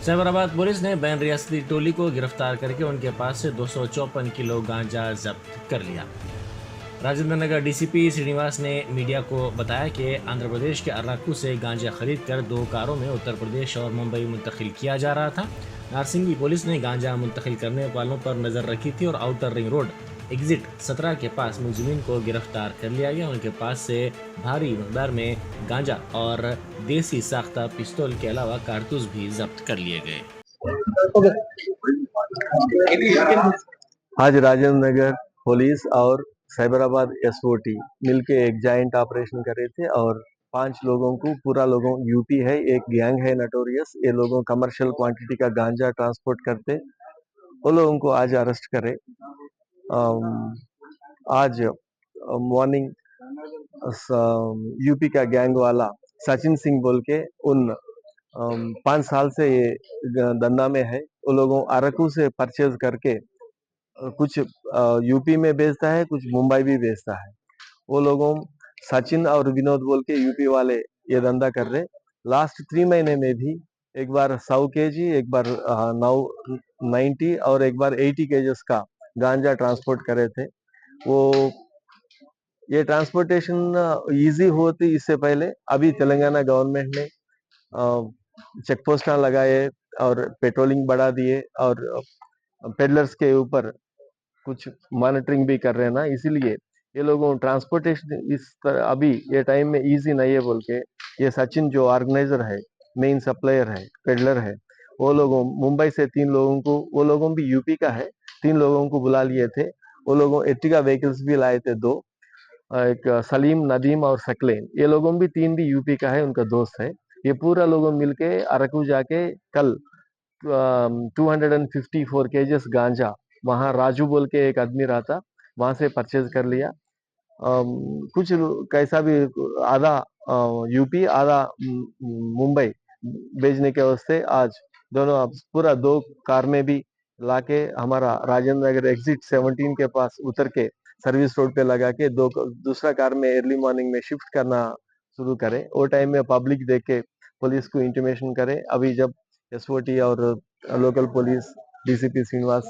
Cyberabad police ने ban रियासती टोली को गिरफ्तार करके उनके पास से 254 किलो गांजा जब्त कर लिया। राजेंद्र नगर डीसीपी श्रीनिवास ने मीडिया को बताया कि आंध्र प्रदेश के अराकू से गांजा खरीदकर 2 कारों में उत्तर प्रदेश और मुंबई मुंतकिल किया जा रहा था। नारसिंगी पुलिस ने गांजा मुंतकिल करने वालों पर नजर रखी थी और आउटर रिंग रोड एग्जिट 17 के पास मुलजिमीन को गिरफ्तार कर लिया गया। उनके पास से भारी मकदार में गांजा और देसी साख्ता पिस्तौल के अलावा कारतूस भी जब्त कर लिए गए। आज राजेंद्र नगर पुलिस और साइबराबाद एसओटी मिलके एक जाइंट ऑपरेशन करे थे और 5 लोगों को, पूरा लोगों यूपी है, एक गैंग है नटोरियस, ये लोगों कमर्शियल क्वांटिटी का गांजा ट्रांसपोर्ट करते, वो लोगों को आज अरेस्ट करे। आज मॉर्निंग यूपी का गैंग वाला सचिन सिंह बोल के उन 5 साल से ये धंधा में है, वो लोगों अरकू से परचेज करके कुछ यूपी में बेचता है, कुछ मुंबई भी बेचता है। वो लोगों सचिन और विनोद बोल के यूपी वाले ये धंधा कर रहे। लास्ट 3 महीने में भी एक बार 100 केजी, एक बार 90 और एक बार 80 केजेस का गांजा ट्रांसपोर्ट करे थे। वो ये ट्रांसपोर्टेशन इजी होती इससे पहले अभी तेलंगाना गवर्नमेंट ने चेक पोस्ट लगाए और पेट्रोलिंग बढ़ा दिए और पेडलर्स के ऊपर कुछ मॉनिटरिंग भी कर रहे हैं ना, इसीलिए ये लोगों ट्रांसपोर्टेशन इस तरह अभी ये टाइम में इजी नहीं है बोल के ये सचिन जो ऑर्गेनाइजर है, मेन सप्लायर है, पेडलर है, वो लोगों मुंबई से 3 लोगों को, वो लोगों भी यूपी का है, 3 लोगों को बुला लिए थे। वो लोगों एर्टिगा व्हीकल्स भी लाए थे 2, एक सलीम, नदीम और सकलेन, ये लोगों भी 3 भी यूपी का है, उनका दोस्त है। ये पूरा लोगों मिलके अरकू जाके कल 254 केजेस गांजा वहां राजू बोल के एक आदमी रहा था, वहां से परचेज कर लिया। कुछ कैसा भी आधा यूपी आधा मुंबई भेजने के वास्ते आज दोनों पूरा 2 कार में भी लाके हमारा राजेंद्र नगर एग्जिट 17 के पास उतर के सर्विस रोड पे लगा के दूसरा कार में अर्ली मॉर्निंग में शिफ्ट करना शुरू करे। वो टाइम में पब्लिक देख के पुलिस को इंटीमेशन करे। अभी जब एसओटी और local police DCP Srinivas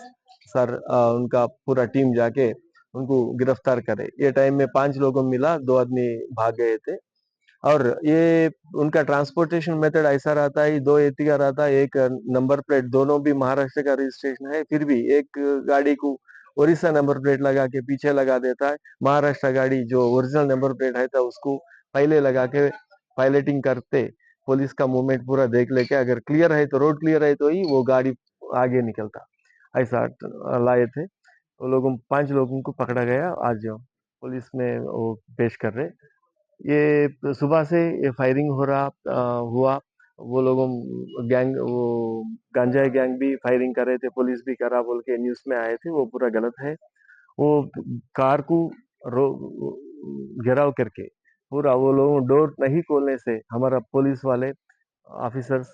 sir उनका पूरा टीम जाके उनको गिरफ्तार करे। ये टाइम में 5 लोगों को मिला, 2 आदमी भाग गए थे और ये उनका ट्रांसपोर्टेशन मेथड ऐसा रहता है, 2 एर्टिगा रहता है, एक नंबर प्लेट, दोनों भी महाराष्ट्र का रजिस्ट्रेशन है, फिर भी एक गाड़ी को उड़ीसा नंबर प्लेट लगा के पीछे लगा देता है, महाराष्ट्र गाड़ी जो ओरिजिनल नंबर प्लेट है था उसको पहले लगा के पायलटिंग करते, पुलिस का मूवमेंट पूरा देख लेके अगर क्लियर है तो रोड क्लियर है तो ही वो गाड़ी आगे निकलता, ऐसा लाए थे। वो लोगों 5 लोगों को पकड़ा गया, आज पुलिस में वो पेश कर रहे। ये सुबह से ये फायरिंग हुआ, वो लोगों गैंग, वो गांजा गैंग भी फायरिंग कर रहे थे, पुलिस भी करा बोल के न्यूज में आए थे, वो पूरा गलत है। वो कार को घेराव करके पूरा वो लोगों डोर नहीं खोलने से हमारा पुलिस वाले ऑफिसर्स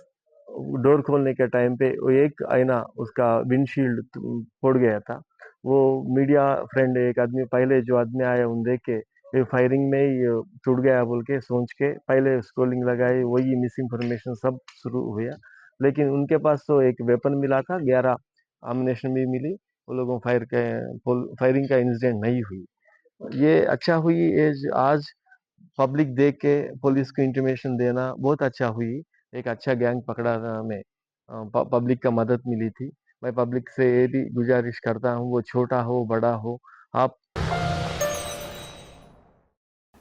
डोर खोलने के टाइम पे वो एक आईना उसका विंडशील्ड फोड़ गया था। वो मीडिया फ्रेंड एक आदमी पहले जो आदमी आया उन देख के ये फायरिंग में ही टूट गया बोल के सोच के पहले स्क्रोलिंग लगाई, वही मिस इन्फॉर्मेशन सब शुरू हुआ। लेकिन उनके पास तो एक वेपन मिला था, 11 आमिनेशन भी मिली, वो लोगों फायरिंग का इंसिडेंट नहीं हुई। ये अच्छा हुई आज पब्लिक देख के पुलिस को इंटीमेशन देना बहुत अच्छा हुई। एक अच्छा गैंग पकड़ा में पब्लिक का मदद मिली थी। मैं पब्लिक से ये भी गुजारिश करता हूँ, वो छोटा हो बड़ा हो, आप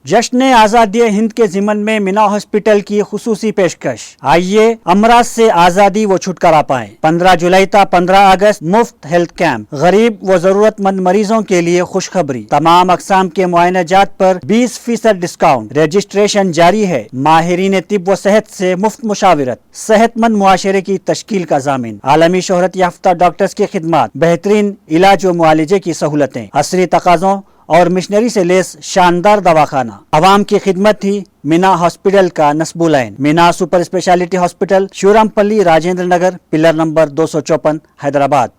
जश्न आज़ादी हिंद के ज़िमन में मीना हॉस्पिटल की खुसूसी पेशकश। आइए अमराज से आज़ादी व छुटकारा पाएं। 15 जुलाई था 15 अगस्त मुफ्त हेल्थ कैंप। गरीब व जरूरतमंद मरीजों के लिए खुशखबरी। तमाम अकसाम के मुआयना जात पर 20% डिस्काउंट। रजिस्ट्रेशन जारी है। माहिरीन तिब व सेहत से मुफ्त मुशावरत। सेहतमंद मुआशरे की तश्कील का जामिन। आलमी शोहरत याफ्ता डॉक्टर्स की खिदमत। बेहतरीन इलाज व मुआलजे की सहूलतें। असरी तकाज़ों और मिशनरी से लेस शानदार दवाखाना। आवाम की खिदमत थी मीना हॉस्पिटल का नस्बुलैन। Meena super speciality hospital, Shivrampalli, Rajendra Nagar, pillar number 254, Hyderabad.